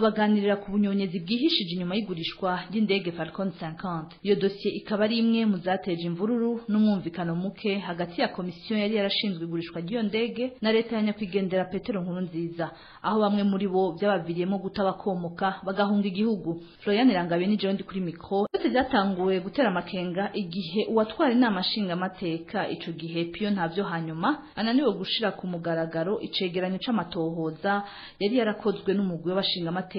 tubaganirira ku bunyonyezi bwihishije inyuma y'igurishwa ry'indege Falcon 50. Iyo dossier ikaba ari imwe mu zateje imvururu n'umwumvikano muke hagati ya komisiyo yari yarashinzwe igurishwa ry'iyo ndege na leta ya nyakwigendera Petero Nkurunziza, aho bamwe muri bo byabaviriyemo gutabakomoka bagahunga igihugu. Florian Irangabe ni jewe ndi kuri mikro. Byose byatanguye gutera amakenga igihe uwatwara inama nshinga amateka ico gihe Pio Ntavyo hanyuma ananiwe gushira ku mugaragaro icegeranyo c'amatohoza yari yarakozwe n'umugwi w'abashinga amateka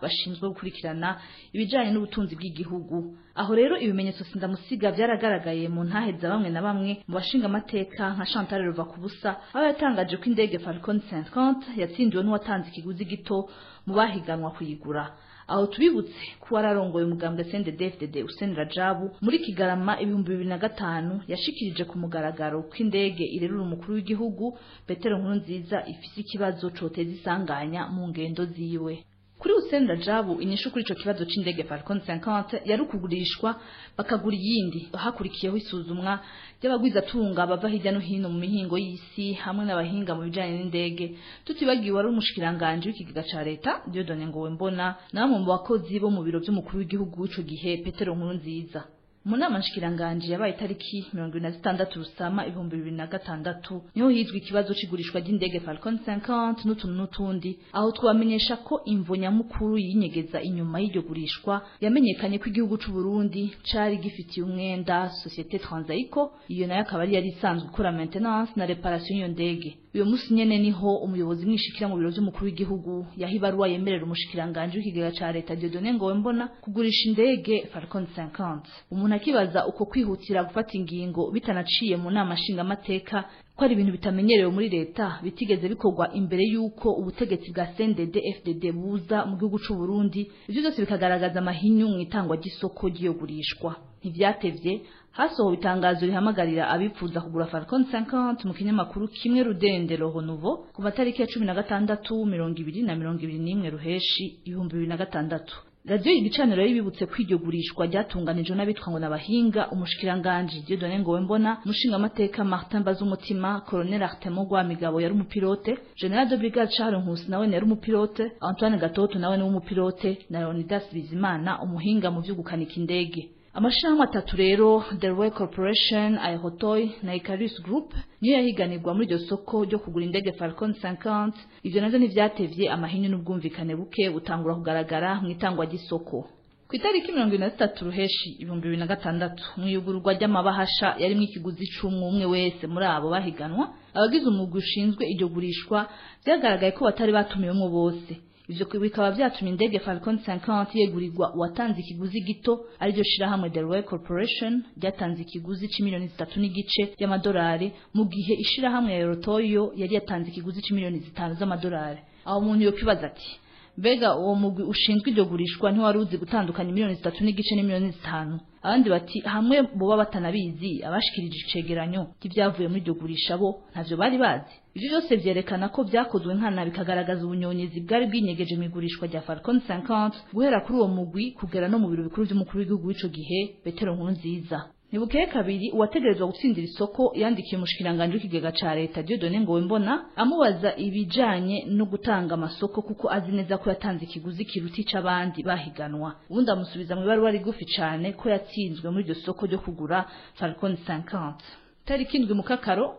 bashinzwe gukurikirana ibijanye n'ubutunzi bw'igihugu. Aho rero ibimenyetso sindamusiga byaragaragaye mu ntaheza bamwe na bamwe mu bashinga amateka nka Chantal Ruvakubusa, aho yatangaje ko indege Falcon 50 yatsindiwe n'uwatanze ikiguzi gito mu bahiganwa kuyigura. Aho tubibutse ko wararongoye umugambwe CNDD-FDD Hussein Rajabu muri Kigarama 2005 yashikirije ku mugaragaro ko indege irerura umukuru w'igihugu Petero Nkurunziza ifise ikibazo coteza isanganya mu ngendo ziwe. Kuri Hussein Rajabu inyishu kuri ico kibazo c'indege Falcon 50 yari ukugurishwa bakagura iyindi, hakurikiyeho isuzumwa ry'abagwiza tunga bava hirya no hino mu mihingo y'isi hamwe n'abahinga mu bijanye n'indege. Tutibagiwe ari umushikiranganje w'ikigega ca leta Dieudonne Ngowembona na bamwe mu bakozi bo mu biro by'umukuru w'igihugu w'ico gihe Petero Nkurunziza. Mu nama nshikiranganje yabaye tariki 26 Rusama 2006 niho hizwe ikibazo c'igurishwa ry'indege Falcon 50 n'utundi, aho twamenyesha ko imvo nyamukuru yinyegeza inyuma y'iryo gurishwa yamenyekanye ko igihugu c'u Burundi cari gifitiye umwenda Société Transaïco, iyo nayo akaba yari isanzwe gukora maintenance na réparation y'iyo ndege. Uyo musi nyene niho umuyobozi mwishikira mu biro by'umukuru w'igihugu yahibaruwa yemerera umushikiranganje w'ikigega ca leta Dieudonne Ngowembona kugurisha indege Falcon 50. Umuntu akibaza uko kwihutira gufata ingingo bitanaciye mu nama nshinga amateka ko ari ibintu bitamenyerewe muri leta bitigeze bikorwa imbere yuko ubutegetsi bwa CNDD-FDD buza mu gihugu c'u Burundi. Ivyo byose bikagaragaza amahinyu mu itangwa ry'isoko ry'iyo gurishwa. Ntivyatevye hasohowe itangazo rihamagarira abipfuza kugura Falcon 50 mu kinyamakuru kimwe Rudende Roho Nouveau ku matariki ya 16, 20 na 21 Ruheshi 2006. Radio Igicaniro yibibutse kw'iryo gurishwa ryatunganijwe n'abitwa ngo nabahinga umushikiranganje Dieudonne Ngowembona, mushinga amateka Martin Bazumutima, Colonel Artemon Rwamigabo yari umupilote, General de Brigade Charles Nkusi nawe yari umupilote, Antoine Gatoto nawe ni umupilote, na Leonidas Bizimana umuhinga mu vyo gukanika indege. Amashirahamwe atatu rero Delaware Corporation, Aerotoy na Icarus Group niyo yahiganirwa muri iryo soko ryo kugura indege Falcon 50. Ivyo navyo ntivyatevye amahinyu n'ubwumvikane buke butangura kugaragara mu itangwa ry'isoko. Ku itariki 23 Ruheshi 2006 mu yugururwa ry'amabahasha yarimwe ikiguzi c'umwe wese muri abo bahiganwa, abagize umugwi ushinzwe iryo gurishwa byagaragaye ko batari batumiwemo bose. Ivyo bikaba vyatumye indege Falcon 50 yegurirwa uwatanze ikiguzi gito ariryo shirahamwe Delaware Corporation ryatanze ikiguzi c'imiliyoni 3 n'igice y'amadolari, mu gihe ishirahamwe ya Aerotoyo yari yatanze ikiguzi c'imiliyoni 5 z'amadolari. Aho umuntu yokibaza ati mbega uwo mugwi ushinzwe iryo gurishwa ntiwari uzi gutandukanya miliyoni 3 n'igice n'imiliyoni 5? Abandi bati hamwe boba batanabizi abashikirije icegeranyo cy'ibyavuye muri iryo gurisha bo ntavyo bari bazi. Ivyo byose vyerekana ko vyakozwe nkana bikagaragaza ubunyonyezi bwari bwinyegeje mu igurishwa rya Falcon 50 guhera kuri uwo mugwi kugera no mu biro bikuru by'umukuru w'igihugu w'ico gihe Petero Nkurunziza. Nibukeye kabiri uwategerezwa gutsindira isoko yandikiye umushikiranganje w'ikigega ca leta Dieudonne Ngowembona amubaza ibijanye no gutanga amasoko kuko azi neza ko yatanze ikiguzi kiruti c'abandi bahiganwa. Ubundi amusubiza mu ibaruwa rigufi cane ko yatsinzwe muri iryo soko ryo kugura Falcon 50. Tariki 7 Mukakaro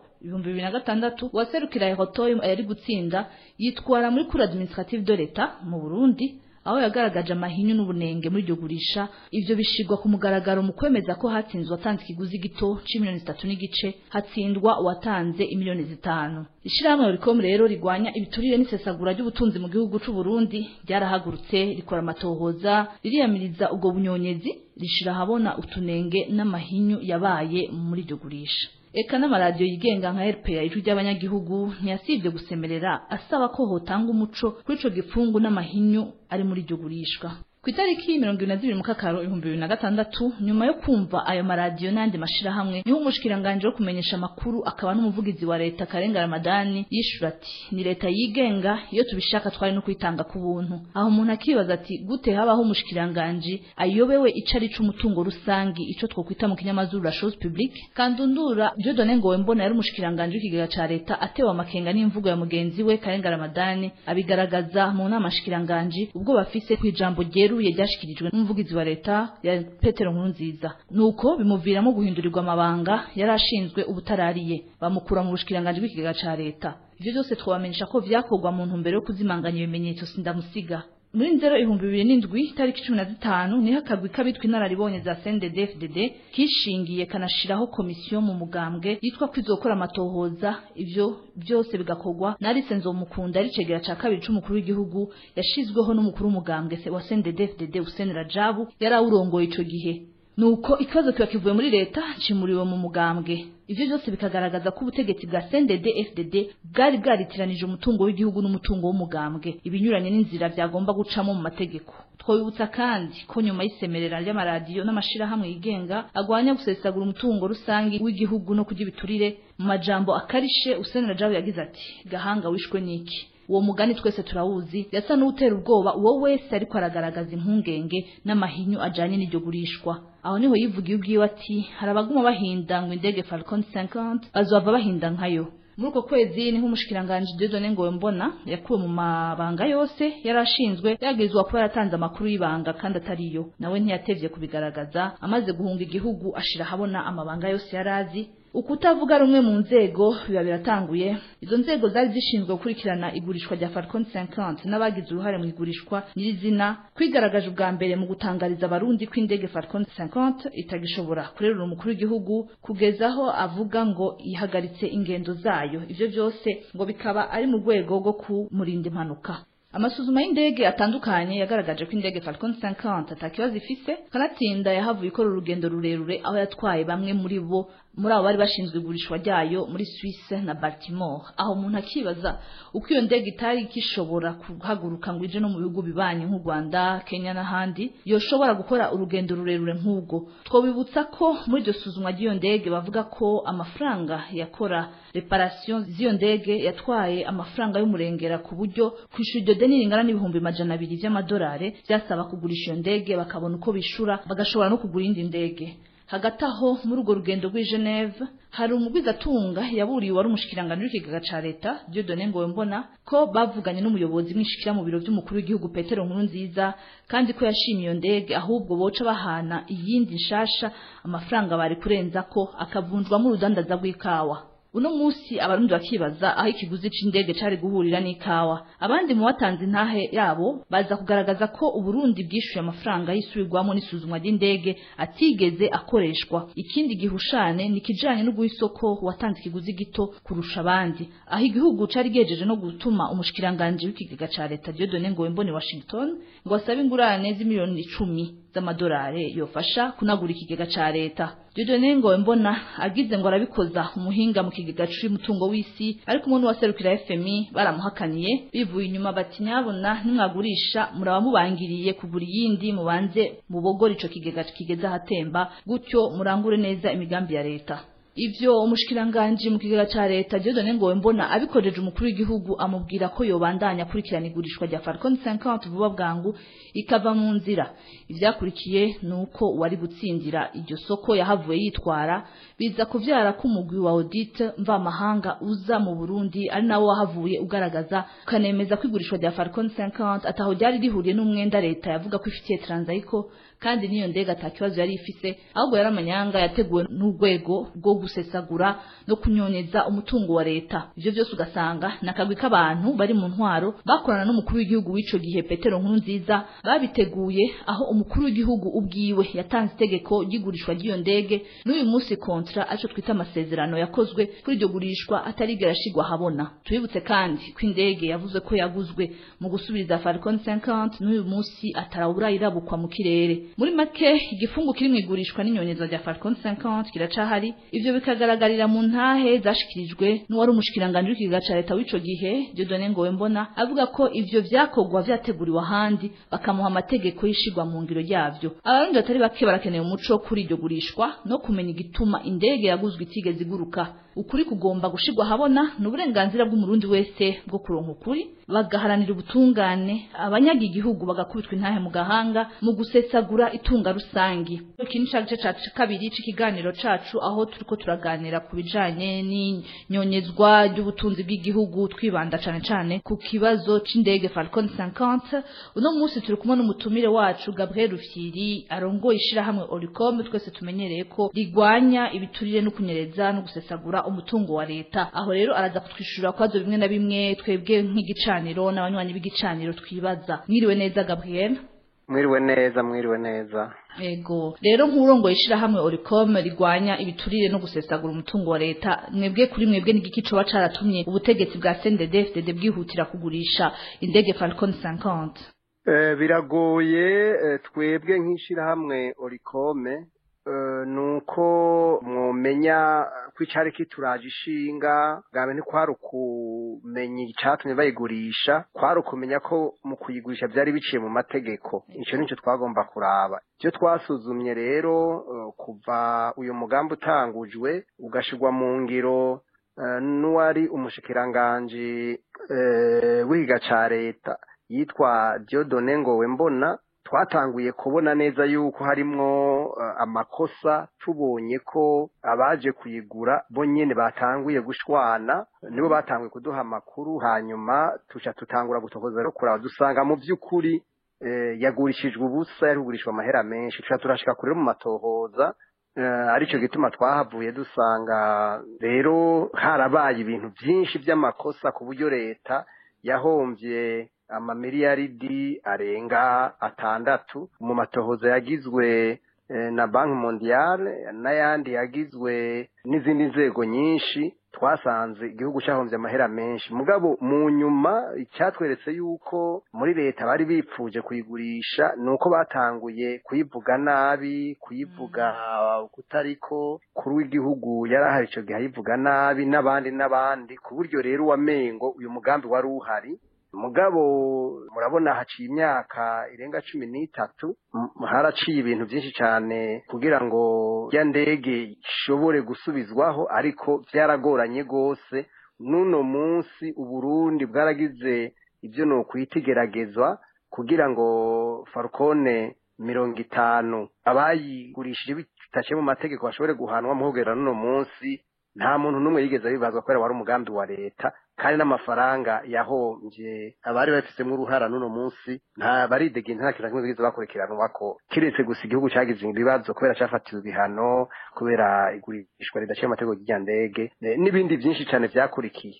2006 waserukira Aerotoy yari gutsinda yitwara muri Cour administrative de l'Etat mu Burundi, aho yagaragaje amahinyu n'ubunenge muri iryo gurisha. Ivyo bishigwa ku mugaragaro mu kwemeza ko hatsinzwe watanze ikiguzi gito c'imiliyoni 3 n'igice, hatsindwa uwatanze imiliyoni 5. Ishirahamwe Ricom rero rigwanya ibiturire n'isesagura ry'ubutunzi mu gihugu c'u Burundi ryarahagurutse rikora amatohoza ririyamiriza ubwo bunyonyezi, rishira habona utunenge n'amahinyu yabaye muri iryo gurisha. Eka n'amaradiyo yigenga nka RPA ijwi ry'abanyagihugu ntiyasivye gusemerera asaba ko hotanga umuco kuri ico gipfungu n'amahinyu ari muri iryo gurishwa. ku itariki 22 mukakaro 2026 nyuma yo kumva ayo maradiyo n'andi mashirahamwe niho umushikiranganje wo kumenyesha amakuru akaba n'umuvugizi wa leta Karenga Ramadani yishura ati ni leta yigenga iyo tubishaka twari no kwitanga ku buntu aho umuntu akibaza ati gute habaho umushikiranganje ayobewe icari c'umutungo rusangi ico twokwita mu kinyamazuru la chose publique Kandundura Dieudonné Ngowembona yari umushikiranganje w'ikigega ca leta atewe amakenga n'imvugo ya mugenzi we Karenga Ramadani abigaragaza mu nama shikiranganje ubwo bafise kwijambo ryeruye ryashikirijwe n'umuvugizi wa leta ya Petero Nkurunziza nuko bimuviramo guhindurirwa amabanga yarashinzwe ubutarariye bamukura mu bushikiranganje bw'ikigega ca leta ivyo byose twabamenyesha ko vyakorwa mu ntumbero yo kuzimanganya ibimenyetso sindamusiga muri nzero 2007 tariki 15 niho akagwi kabitwa inararibonye za CNDD-FDD kishingiye kanashiraho komisiyo mu mugambwe yitwa kwizokora amatohoza ivyo byose bigakorwa nari senzo mukunda ari cegera ca kabiri c'umukuru w'igihugu yashizweho n'umukuru w'umugambwe wa CNDD-FDD Hussein Rajabu yarawurongoye ico gihe nuko ikibazo kiba kivuye muri leta cimuriwe mu mugambwe ivyo byose bikagaragaza ko ubutegetsi bwa CNDD-FDD bwari bwaritiranije umutungo w'igihugu n'umutungo w'umugambwe ibinyuranye n'inzira byagomba gucamo mu mategeko twabibutsa kandi ko nyuma y'isemerera ry'amaradiyo n'amashirahamwe yigenga agwanya gusesagura umutungo rusangi w'igihugu no kujya ibiturire mu majambo akarishe Hussein Rajabu yagize ati gahanga wishwe niki uwo mugani twese turawuzi yasa n'utera ubwoba uwo wese ariko aragaragaza impungenge n'amahinyu ajanye n'iryo gurishwa aho niho yivugiye ubwiwe ati harabaguma bahinda ngo indege Falcon 50 bazova bahinda nkayo muri uko kwezi niho umushikiranganje Dieudonné Ngowembona yakuwe mu mabanga yose yarashinzwe yagizwa kuba yaratanze amakuru y'ibanga kandi atariyo nawe ntiyatevye kubigaragaza amaze guhunga igihugu ashira habona amabanga yose yarazi ukutavuga rumwe mu nzego biba biratanguye izo nzego zari zishinzwe gukurikirana igurishwa rya Falcon 50 n'abagize uruhare mu igurishwa nyirizina kwigaragaje ubwa mbere mu gutangariza abarundi ko indege Falcon 50 itagishobora kurerura umukuru w'igihugu kugezaho avuga ngo ihagaritse ingendo zayo ivyo byose ngo bikaba ari mu rwego rwo kumurinda impanuka amasuzuma y'indege atandukanye yagaragaje ko indege Falcon 50 atakibazo ifise kanatsinda yahavuye ikora urugendo rurerure aho yatwaye bamwe muri bo muri abo bari bashinzwe igurishwa ryayo muri Suisse na Baltimore aho umuntu akibaza uko iyo ndege itari kishobora kuhaguruka ngo ije no mu bihugu bibanye nk'u Rwanda Kenya n'ahandi yoshobora gukora urugendo rurerure nk'ubwo twobibutsa ko muri iryo suzumwa ry'iyo ndege bavuga ko amafaranga yakora reparation z'iyo ndege yatwaye amafaranga y'umurengera ku buryo kwishura iryo deni ringana n'ibihumbi 200 by'amadolari byasaba kugurisha iyo ndege bakabona uko bishura bagashobora no kugura indi ndege hagati aho muri urwo rugendo rw'i Geneve hari umugwizatunga yaburiye wari umushikiranganje w'ikigega ca leta Dieudonné Ngowembona ko bavuganye n'umuyobozi mwishikira mu biro by'umukuru w'igihugu Petero Nkurunziza kandi ko yashimiye iyo ndege ahubwo boca bahana iyindi nshasha amafaranga bari kurenza ko akavunjwamo urudandaza rw'ikawa uno musi abarundi bakibaza aho ikiguzi c'indege cari guhurira n'ikawa abandi mu batanze intahe yabo baza kugaragaza ko uburundi bwishuye amafaranga yisubirwamo n'isuzumwa ry'indege atigeze akoreshwa ikindi gihushane nikijanye no guhisoko watanze ikiguzi gito kurusha abandi aho igihugu cari gejeje no gutuma umushikiranganje w'ikigega ca leta Dieudonné Ngowembona Washington ngo asabe ingurane z'imiliyoni 10 z'amadolari yofasha kunagura ikigega ca leta Dieudonné Ngowembona agize ngo arabikoza umuhinga mu kigega c'umutungo w'isi ariko umuntu waserukira FMI baramuhakaniye bivuye inyuma bati nyabona nimwagurisha muraba mubangiriye kugura yindi mubanze mubogora ico kigega kigeza hatemba gutyo murangure neza imigambi ya leta ivyo umushikiranganje mu kigega ca leta Dieudonné Ngowembona abikojeje umukuru w'igihugu amubwira ko yobandanya kurikirana igurishwa rya Falcon 50 vuba bwangu ikava mu nzira ivyakurikiye nuko wari gutsindira iryo soko yahavuye yitwara biza kuvyara ko umugwi wa audit mva mahanga uza mu Burundi ari nawo wahavuye ugaragaza kanemeza kwigurishwa rya Falcon 50 ataho ryari rihuriye n'umwenda leta yavuga ko ifitiye Transaiko kandi niyo ndege atakibazo yari ifise ahubwo yaramanyanga yateguwe n'urwego rwo gusesagura no kunyoneza umutungo wa leta ivyo byose ugasanga nakagwi k'abantu bari mu ntwaro bakorana n'umukuru w'igihugu w'ico gihe Petero Nkurunziza babiteguye aho umukuru w'igihugu ubwiwe yatanze itegeko ry'igurishwa ry'iyo ndege n'uyu munsi kontra aco twita amasezerano yakozwe kuri iryo gurishwa atarigera shigwa habona tubibutse kandi ko indege yavuze ko yaguzwe mu gusubiriza Falcon 50 n'uyu munsi atarawura irabukwa mu kirere muri make igifungu kiri mwigurishwa n'inyoneza rya Falcon 50 kiracahari ivyo bikagaragarira mu ntahe zashikirijwe n'uwari umushikiranganje w'ikiga ca leta w'ico gihe Dieudonné Ngowembona avuga ko ivyo vyakogwa vyateguriwe ahandi bakamuha amategeko yishigwa mu ngiro yavyo. Abarundi batari bake barakeneye umuco kuri iryo gurishwa no kumenya igituma indege yaguzwe itigeze iguruka. Ukuri kugomba gushigwa habona n'uburenganzira bw'umurundi wese bwo kuronka ukuri bagaharanira ubutungane abanyaga igihugu bagakubitwa intahe mu gahanga mu gusesagura itunga rusangi. Ikindi cyaje cacu kabiri c'ikiganiro cacu aho turiko turaganira ku bijanye n'inyonyezwa ry'ubutunzi bw'igihugu twibanda cane ku kibazo c'indege Falcon 50. Uno munsi turi kumwe n'umutumire wacu Gabriel Rufyiri arongoye ishirahamwe Oricom twese tumenyereye ko rigwanya ibiturire no kunyereza no gusesagura umutungo wa leta. Aho rero araza kutwishura kwazo bimwe na bimwe twebwe nk'igicaniro n'abanywanyi b'igicaniro twibaza. Mwiriwe neza Gabriel? Mwiriwe neza. Ego rero nk'urongoye ishirahamwe Oricom rigwanya ibiturire no gusesagura umutungo wa leta, mwebwe kuri mwebwe n'igiki coba caratumye ubutegetsi bwa CNDD-FDD bwihutira kugurisha indege Falcon 50? Biragoye twebwe nk'ishirahamwe Oricom nuko mwomenya kwicare kituraje ishinga gabe ni kwari kumenya icatumye bayigurisha, kwari kumenya ko mu kuyigurisha byari biciye mu mategeko. Ico nico twagomba kuraba. Cyo twasuzumye rero kuva uyu mugambi utangujwe ugashirwa mu ngiro n'uwari umushikiranganje w'ikiga ca leta yitwa Dieudonné Ngowembona, twatanguye kubona neza yuko harimwo amakosa. Tubonye ko abaje kuyigura bo nyene batanguye gushwana, nibo batanguye kuduha amakuru, hanyuma tuca tutangura gutokoza rero kuraba dusanga mu vy'ukuri yagurishijwe ubusa, yarugurishwa amahera menshi. Tuca turashika kure mu matohoza, arico gituma twahavuye dusanga rero harabaye ibintu vyinshi vy'amakosa ku buryo leta yahomvye amamiliyaridi arenga 6 mu matohoza yagizwe na Banki Mondiale n'ayandi yagizwe n'izindi nzego nyinshi. Twasanze igihugu cyahomvye amahera menshi, mugabo mu nyuma icyatweretse yuko muri leta bari bipfuje kuyigurisha nuko batanguye kuyivuga nabi, kuyivuga kutariko kuri w'igihugu yarahari ico gihe ayivuga nabi n'abandi ku buryo rero wamengo uyu mugambi wari uhari. Mugabo murabona haciye imyaka irenga 13 haraciye ibintu byinshi cyane kugira ngo ya ndege ishobore gusubizwaho, ariko byaragoranye gose. Nuno munsi Uburundi bwaragize ibyo no kwitigeragezwa kugira ngo Falcon 50 abayigurishije bitace mu mategeko bashobore guhanwa. Muhogera nuno munsi nta muntu numwe yigeze bibazwa ko wari umugambi wa leta, kandi n'amafaranga yahomvye abari bafisemo uruhara nuno munsi nta baridege nta kintu kimwe bigize bakurikiranwa ko kiretse gusa igihugu cyagize ibibazo kubera cyafatiwe ibihano kubera igurishwa ridaciye amategeko y'indege n'ibindi byinshi cyane byakurikiye.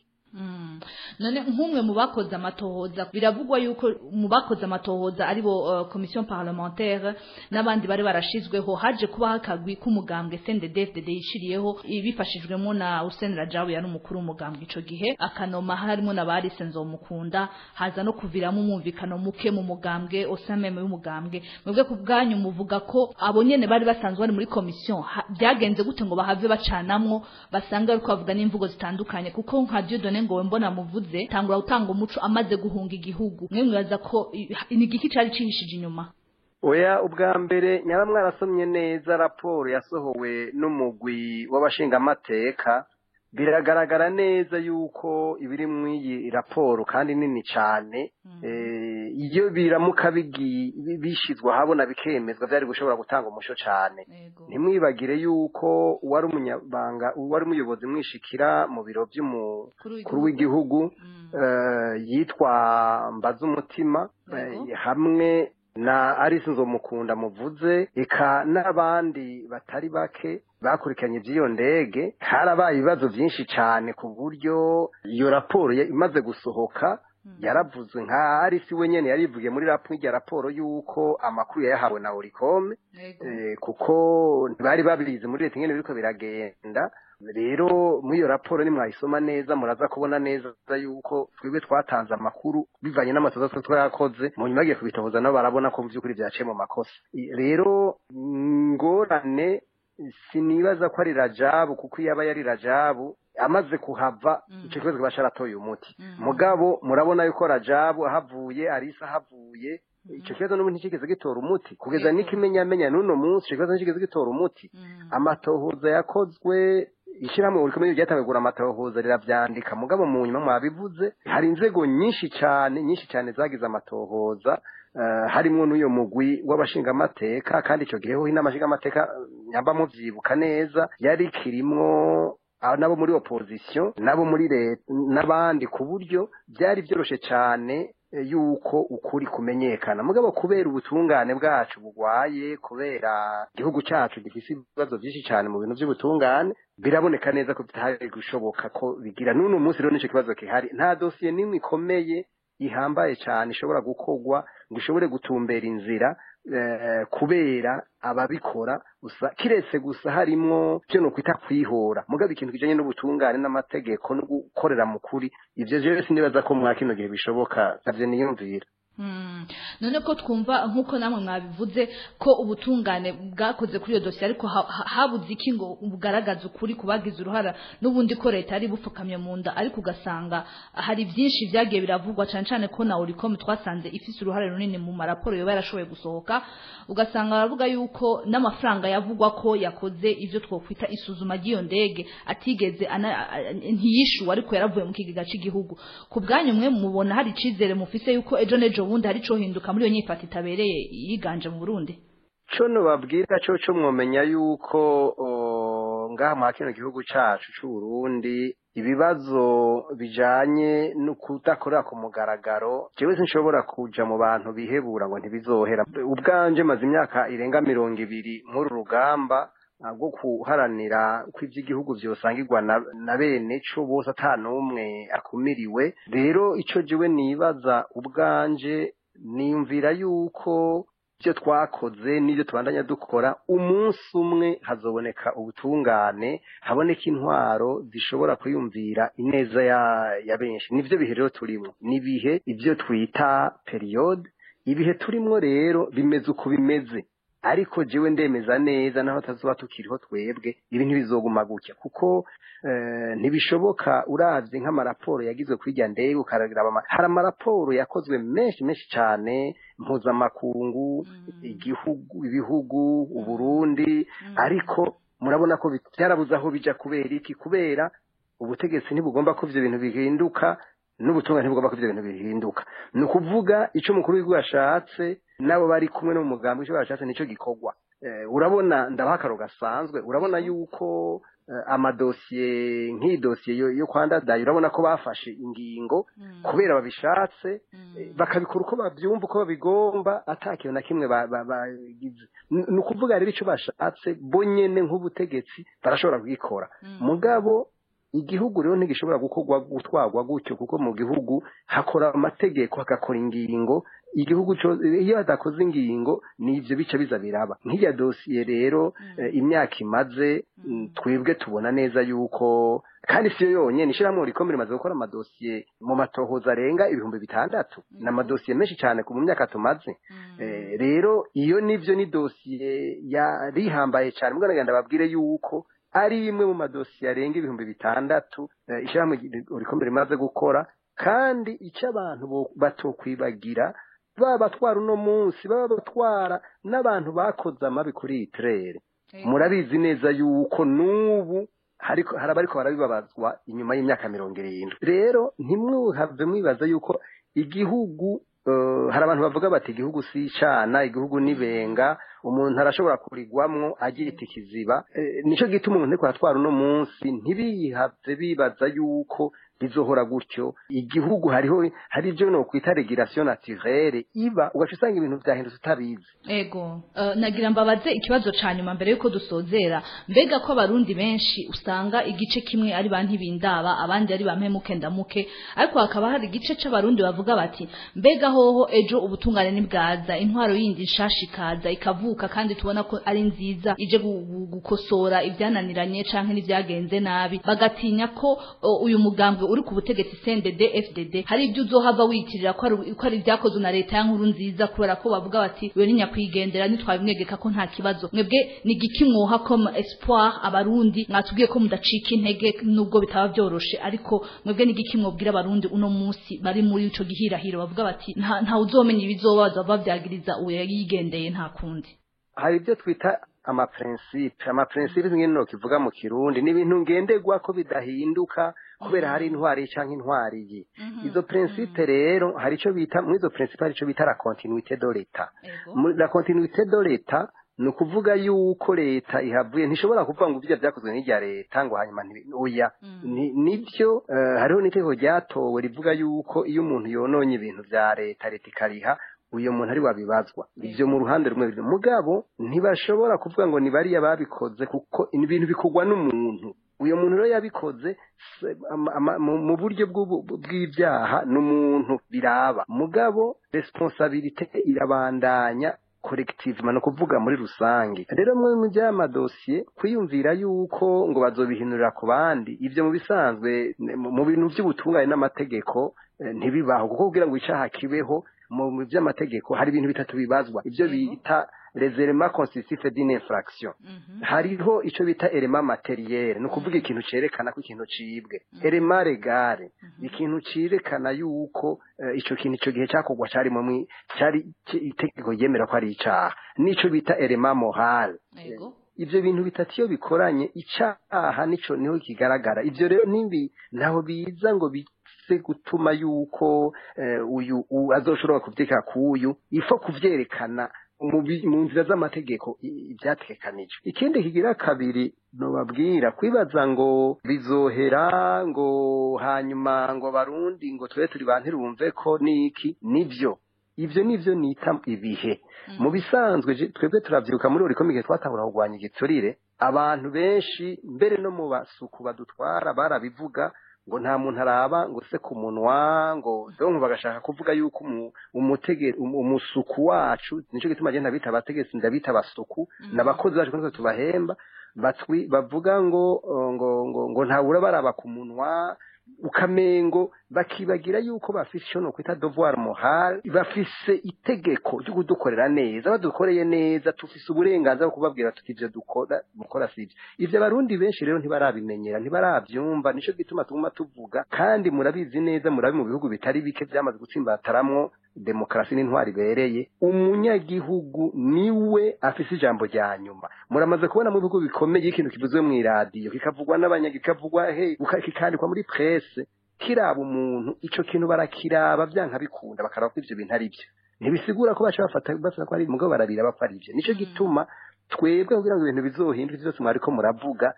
None nk'umwe mu bakoze amatohoza biravugwa yuko mu bakoze amatohoza aribo commission parlementaire n'abandi bari barashizweho haje kuba hakagwi k'umugambwe CNDD-FDD yishiriyeho ibifashijwemo na Hussein Rajabu yari umukuru w'umugambwe ico gihe, akanoma harimo na Barise Nzomukunda, haza no kuviramo umumvikano muke mu mugambwe osameme y'umugambwe. Mwebwe ku bwanyu muvuga ko abo nyene bari basanzwe bari muri commission byagenze gute ngo bahave bacanamwo basanga ariko bavuga n'imvugo zitandukanye, kuko nka Dieudonné Ngowembona muvuze tangura utanga umuco amaze guhunga igihugu. Mwe mwibaza ko inigiki cari cihishije inyuma? Oya, ubwa mbere nyara mwarasomye neza raporo yasohowe n'umugwi w'abashinga amateka, biragaragara neza yuko ibiri mu iyi raporo kandi nini cyane iyo biramuka bishizwa habona bikemezwa byari gushobora gutanga umusho cyane. Ntimwibagire yuko wari umunyabanga wari umuyobozi mwishikira mu biro by'umukuru w'igihugu yitwa Mbazumutima hamwe na Alice Nzomukunda muvuze, eka n'abandi batari bake bakurikiranye by'iyo ndege. Harabaye ibibazo byinshi cyane ku buryo iyo raporo imaze gusohoka yaravuzwe nka Alice wenyene yarivugiye muri raporo yuko amakuru yahawe na Oricom kuko bari babizi muri leta ingene biriko biragenda. rero muri iyo raporo nimwayisoma neza muraza kubona neza yuko twebwe twatanze amakuru bivanye n'amatoza twayakoze mu nyuma yagiye kubitohoza nabo barabona ko mu by'ukuri byaciye mu makosa rero ngorane sinibaza ko ari Rajabu kuko iyo aba yari Rajabu amaze kuhava icyo kibazo kiba caratoye umuti mugabo murabona yuko Rajabu ahavuye Arisa ahavuye icyo kibazo n'ubu ntikigeze gitora umuti kugeza n'ikimenyamenya n'uno munsi icyo kibazo ntikigeze gitora umuti amatohoza yakozwe ishyirahamwe urikomeye ryatangagura amatohoza riravyandika mugabo mu nyuma mwabivuze hari inzego nyinshi cyane zagize amatohoza harimo n'uyo mugwi w'abashingamateka kandi icyo gihe ho inama nshingamateka nyamba muvyibuka neza yari kirimwo nabo muri opposition nabo muri leta n'abandi ku buryo byari byoroshe cyane yuko ukuri kumenyekana mugabo kubera ubutungane bwacu bugwaye kubera igihugu cyacu gifise ibibazo byinshi cyane mu bintu by'ubutungane biraboneka neza ko bitari gushoboka ko bigira n'uno munsi rero nico kibazo kihari nta dossier nimwe ikomeye ihambaye cyane ishobora gukorwa ngo ishobore gutumbera inzira kubera ababikora gusa kiretse gusa harimwo byo no kwita kwihora mugabo ikintu kijanye n'ubutungane n'amategeko no gukorera mu kuri ivyo je sinibaza ko mwakino gihe bishoboka avye niyumvira none ko twumva nkuko namwe mwabivuze ko ubutungane bwakoze kuri iyo dossier ariko habuze iki ngo bugaragaze ukuri kubagize uruhara n'ubundi ko leta ari bupfukamye mu nda ariko ugasanga hari byinshi byagiye biravugwa cyane ko na Oricom twasanze ifise uruhare runini mu maraporo yoba yarashoboye gusohoka ugasanga baravuga yuko n'amafaranga yavugwa ko yakoze ivyo twokwita isuzuma ry'iyo ndege atigeze ntiyishuwa ariko yaravuye mu kigega cy'igihugu ku bwanyu mwe mubona hari icizere mufise yuko ejo ubundi hari hinduka muri iyo nyifata itabereye yiganje mu Burundi cyo no babwira cyo mwomenya yuko ngaha mu kino gihugu cacu c'u Burundi ibibazo bijanye no kudakorera ku mugaragaro jewe sinshobora kuja mu bantu bihebura ngo ntibizohera ubwanje maze imyaka irenga 200 muri rugamba bwo kuharanira ko iby'igihugu byosangirwa na bene cyo bose atanumwe akumiriwe rero ico jiwe nibaza ubwanje niyumvira yuko byo twakoze n'ibyo tubandanya dukora umunsi umwe hazoboneka ubutungane haboneka intwaro zishobora kuyumvira ineza ya benshi nivyo bihe rero turimo nibihe ibyo twita period ibihe turimo rero bimeze uko bimeze ariko jewe ndemeza neza naho tazuba tukiriho twebwe ibintu bizoguma gutya kuko ntibishoboka uravye nk'amaraporo yagizwe kwirya ndege ukaragira hari amaraporo yakozwe menshi cyane mpuzamakungu ibihugu Uburundi ariko murabona ko byarabuze aho bija kubera iki kubera ubutegetsi ntibugomba ko ivyo bintu bihinduka n'ubutungane ntibugomba ko ivyo bintu bihinduka ni ukuvuga ico mukuru w'igihugu yashatse nabo bari kumwe no mu mugambi ico bashatse nico gikorwa urabona ndabakaro gasanzwe urabona yuko amadosiye nk'idosiye yo kwandadaye urabona ko bafashe ingingo kubera babishatse bakabikora uko bavyumva uko babigomba atakiyo na kimwe bagize ni ukuvuga rero ico bashatse bo nyene nk'ubutegetsi barashobora kugikora mugabo igihugu rero ntigishobora gutwarwa gutyo kuko mu gihugu hakora amategeko hakakora ingingo igihugu iyo hadakoze ingingo nivyo bica biza biraba nk'iya dosiye rero imyaka imaze twebwe tubona neza yuko kandi siyo yonyene ishiramwe Oricom rimaze gukora amadosiye mu matohoza arenga 6,000 n'amadosiye menshi cyane ku myaka tumaze rero iyo nivyo ni dosiye yarihambaye cyane mbwa nagenda babwire yuko ari imwe mu madosiye arenga 6,000 ishiramwe Oricom rimaze gukora kandi icyo abantu batokwibagira babatwara uno munsi babatwara n'abantu bakoze amabi kuri itrere murabizi neza yuko nubu hari abariko barabibabazwa inyuma y'imyaka 70 rero ntimwuhave mwibaza yuko igihugu hari abantu bavuga bati igihugu si icana igihugu nibenga umuntu arashobora kurigwamwo agira ikiziba nico gituma umuntu ariko atwara uno munsi ntibihave bibaza yuko bizohora gutyo igihugu hari ibyo no kwita regulation naturelle iba ugaca usanga ibintu byahindutse utabizi. Ego nagira mbabaze ikibazo ca nyuma mbere yuko dusozera, mbega ko abarundi benshi usanga igice kimwe ari bantibindaba abandi ari bampemuke ndamuke, ariko hakaba hari igice c'abarundi bavuga bati mbega hoho ejo ubutungane nibwaza intwaro yindi nshashikaza ikavuka kandi tubona ko ari nziza ije gukosora ibyananiranye canke n'ivyagenze nabi, bagatinya ko uyu mugambwe uri ku butegetsi CNDD FDD hari ibyo uzohava witirira ko ari ibyakozwe na leta ya nkuru nziza, kubera ko bavuga bati we ninyakwigendera nitwabimwegeka ko nta kibazo. Mwebwe ni giki mwoha comme espoir abarundi? Mwatubwiye ko mudacika intege nubwo bitaba byoroshe, ariko mwebwe ni giki mwobwira abarundi uno munsi bari muri ico gihirahiro bavuga bati nta uzomenya ibizobaza bavyagiriza uwo yayigendeye nta kundi? Hari ibyo twita amaprincipe nyine no kivuga mu Kirundi ni ibintu ngendegwa ko bidahinduka kubera hari intwari canke intwari izo principe rero hari ico bita muri izo principe hari ico bita la continuité de l'état. La continuité de l'état ni ukuvuga yuko leta ihavuye ntishobora kuvuga ngo ibyo byakozwe n'irya leta ngo hanyuma oya nibyo hariho n'iteko ryatowe rivuga yuko iyo umuntu yononye ibintu vya leta ikariha uyo muntu ari wabibazwa. Ivyo mu ruhande rumwe biri mugabo ntibashobora kuvuga ngo ni bariya babikoze kuko ibintu bikugwa n'umuntu. Uyo muntu rero yabikoze mu buryo bw'ibyaha n'umuntu biraba mugabo responsabilité irabandanya collectivement no kuvuga muri rusange. Rero mu by'amadosiye kwiyumvira yuko ngo bazobihinurira ku bandi ivyo mu bisanzwe mu bintu by'ubutungane n'amategeko ntibibaho, kuko kugira ngo icaha kibeho mu by'amategeko hari ibintu bitatu bibazwa, ibyo bita les éléments constitutifs d'une infraction. Hariho ico bita élément matériel, no kuvuga ikintu cerekana ko ikintu cibwe. Élément légal, ikintu cirekana yuko ico kintu ico gihe cakogwa cari itegeko yemera ko ari icaha. Nico bita élément moral. Ivyo bintu bitatu iyo bikoranye icaha niho kigaragara. Ivyo rero nimbi naho biza ngo gutuma yuko uyu azoshobora kuvyeka kuyu ifo kuvyerekana mu nzira z'amategeko ibyatekanijwe. Ikindi kigira kabiri no babwira kwibaza ngo bizohera ngo hanyuma ngo barundi ngo turi bantirumve ko niki nivyo nivyo nita ibihe. Mu bisanzwe twebwe turavyiruka muri urikomike twatangura kugwanya igiturire, abantu benshi mbere no mu basuku badutwara barabivuga ngo nta muntu araba ngo se ku munwa ngo donko bagashaka kuvuga yuko umusuku wacu nico gituma je ntabita abategetsi ndabita abasuku n'abakozi bacu kandi tubahemba bavuga ngo ntawura baraba ku munwa ukamengo bakibagira yuko bafise no kwita devoir moral, bafise itegeko ryo kudukorera neza. Badukoreye neza tufise uburenganzira bwo kubabwira tuti ivyo dukora sivyo. Ivyo abarundi benshi rero ntibarabimenyera ntibaravyumva, nico gituma tuguma tuvuga kandi murabizi neza murabi mu bihugu bitari bike byamaze gutsimbataramwo demokrasi n'intwari bereye. Umunyagihugu niwe afise ijambo rya nyuma. Muramaze kubona mu bihugu bikomeye ikintu kivuzwe mu radio kikavugwa n'abanyagikavugwa kikandikwa muri presse kiraba umuntu ico kintu barakiraba byanka bikunda bakaraba ko ivyo bintu ari byo. Ntibisigura ko baca bafata ko ari mugabo barabira bapfa ari byo. Nico gituma twebwe kugira ngo ibintu bizohinduke byose mwariko muravuga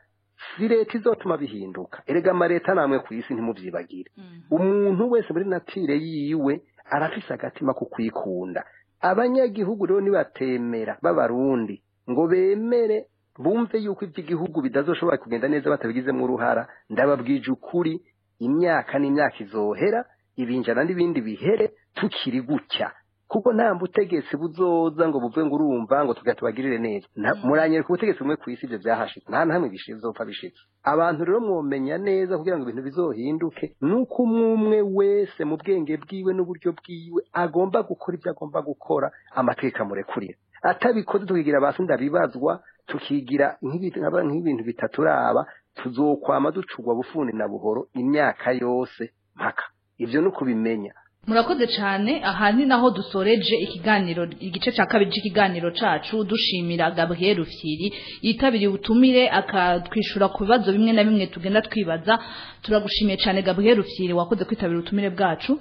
si leta izotuma bihinduka. Erega amareta namwe ku isi ntimuvyibagire. Umuntu wese muri natire yiwe arafise agatima ku kwikunda. Abanyagihugu rero nibatemera b'abarundi ngo bemere bumve yuko iby'igihugu bidazoshobora kugenda neza batabigizemo uruhara, ndababwije ukuri imyaka n'imyaka izohera ibinjana n'ibindi bihere tukiri gutya, kuko nta butegetsi buzoza ngo buve ngo urumva ngo tugatubagirire neza. Muranyere ku butegetsi bumwe ku isi ibyo byahashitse nta hamwe bishizopfa bishitse. Abantu rero mwomenya neza kugira ngo ibintu bizohinduke nuko umwe wese mu bwenge bwiwe n'uburyo bwiwe agomba gukora ibyo agomba gukora amateka murekurira. Atabikoze tukigira basi ndabibazwa tukigira nk'ibintu bitaturaba tuzokwama ducugwa bufundi na buhoro imyaka yose mpaka. Ivyo nuko bimenya. Murakoze cyane. Aha ni naho dusoreje ikiganiro igice cya kabiri cy'ikiganiro cacu dushimira Gabriel Rufyiri yitabiriye ubutumire akatwishura ku bibazo bimwe na bimwe tugenda twibaza. Turagushimiye cyane Gabriel Rufyiri wakoze kwitabira ubutumire bwacu.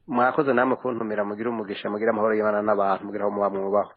Mwakoze namwe kuntumira mugira umugisha mugira amahoro y'Imana n'abantu mugira aho muba mwubaho.